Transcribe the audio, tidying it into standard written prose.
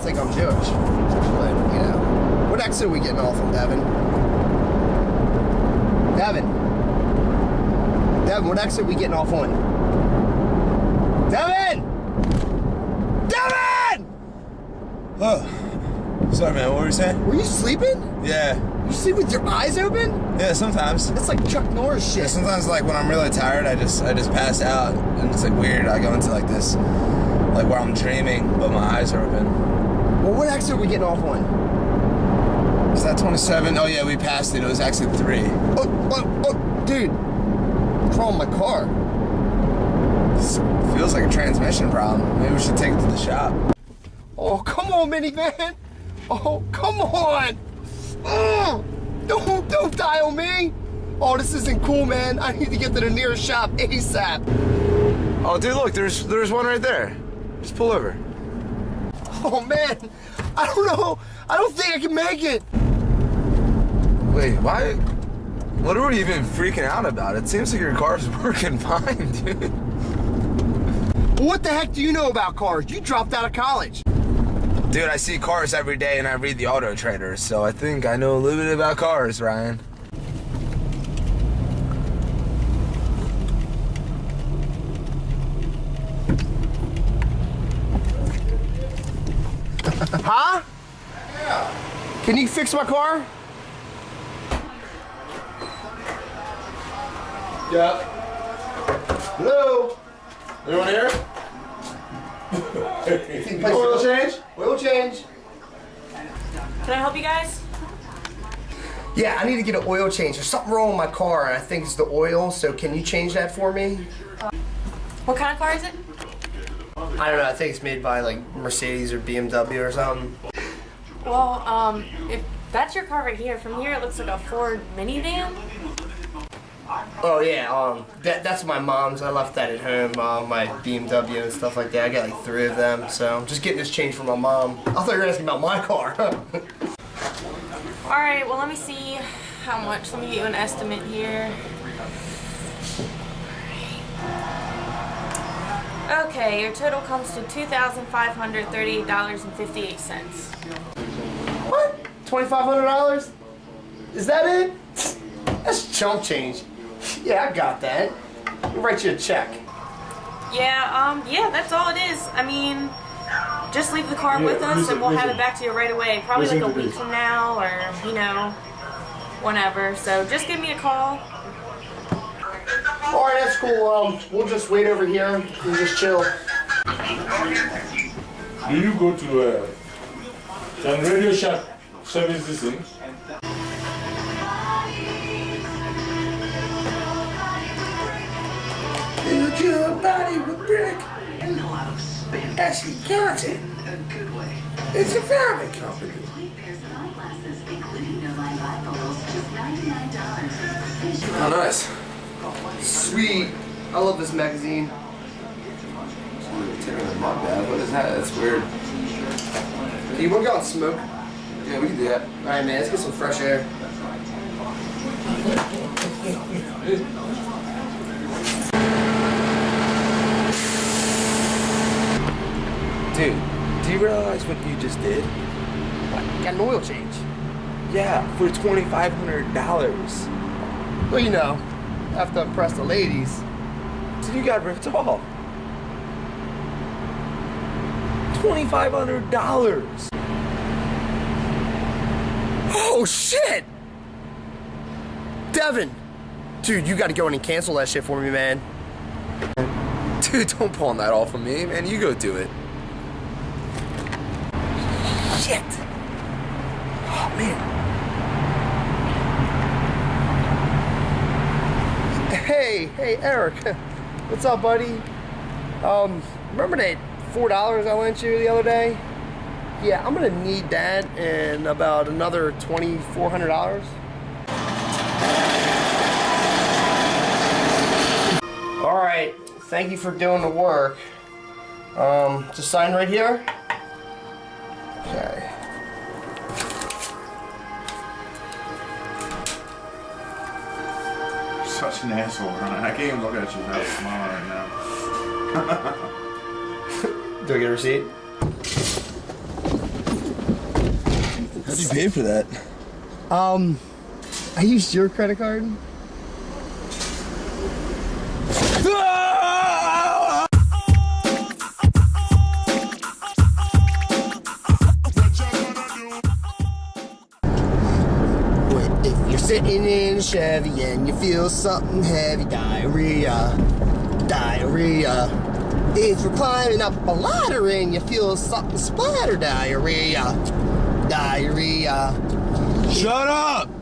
think I'm Jewish. But, you know. What exit are we getting off on, Devin? Devin, what exit are we getting off on? Devin! Devin! Oh, sorry, man. What were you saying? Were you sleeping? Yeah. You sleep with your eyes open? Yeah, sometimes. That's like Chuck Norris shit. Yeah, sometimes, like, when I'm really tired, I just pass out, and it's, like, weird. I go into, like, this, like, where I'm dreaming, but my eyes are open. Well, what exit are we getting off on? Is that 27? Oh, yeah, we passed it. It was exit 3. Oh, dude. What's wrong with my car? This feels like a transmission problem. Maybe we should take it to the shop. Oh, come on, minivan. Oh, come on. Oh, don't die on me. Oh, this isn't cool, man. I need to get to the nearest shop ASAP. Oh, dude, look, there's one right there. Just pull over. Oh, man. I don't know. I don't think I can make it. Wait, why? What are we even freaking out about? It seems like your car's working fine, dude. What the heck do you know about cars? You dropped out of college. Dude, I see cars every day and I read the Auto Trader, so I think I know a little bit about cars, Ryan. Huh? Yeah. Can you fix my car? Yeah. Hello? Anyone here? Oil change? Oil change. Can I help you guys? Yeah, I need to get an oil change. There's something wrong with my car, and I think it's the oil, so can you change that for me? What kind of car is it? I don't know, I think it's made by like Mercedes or BMW or something. Well, if that's your car right here, from here it looks like a Ford minivan. Oh yeah, that's my mom's. I left that at home, my BMW and stuff like that. I got like 3 of them, so I'm just getting this change for my mom. I thought you were asking about my car. Alright, well let me see how much. Let me get you an estimate here. Okay, your total comes to $2,538.58. What? $2,500? Is that it? That's chump change. Yeah, I got that. I'll write you a check. Yeah, that's all it is. I mean, just leave the car with us and we'll have it back to you right away. Probably like a week from now or, you know, whenever. So just give me a call. Alright, that's cool. We'll just wait over here and just chill. Do you go to can Radio Shack service this thing? Build your body with brick. Ashley Johnson. It's a family company. Oh, nice. Sweet. I love this magazine. My bad. What is that? That's weird. Do you want to go out and smoke? Yeah, we can do that. Alright, man, let's get some fresh air. Dude, do you realize what you just did? What? Got an oil change. Yeah, for $2,500. Well, you know, I have to impress the ladies. Dude, you got ripped off. $2,500. Oh, shit! Devin! Dude, you gotta go in and cancel that shit for me, man. Dude, don't pawn that off of me, man. You go do it. Shit! Oh, man. Hey, Eric. What's up, buddy? Remember that $4 I lent you the other day? Yeah, I'm gonna need that and about another $2,400. All right, thank you for doing the work. Just sign right here. Okay. Such an asshole, Ryan. I can't even look at you without smiling right now. Do I get a receipt? How'd you pay for that? I used your credit card. If you're sitting in a Chevy and you feel something heavy, diarrhea, diarrhea. If you're climbing up a ladder and you feel something splatter, diarrhea, diarrhea. Shut up!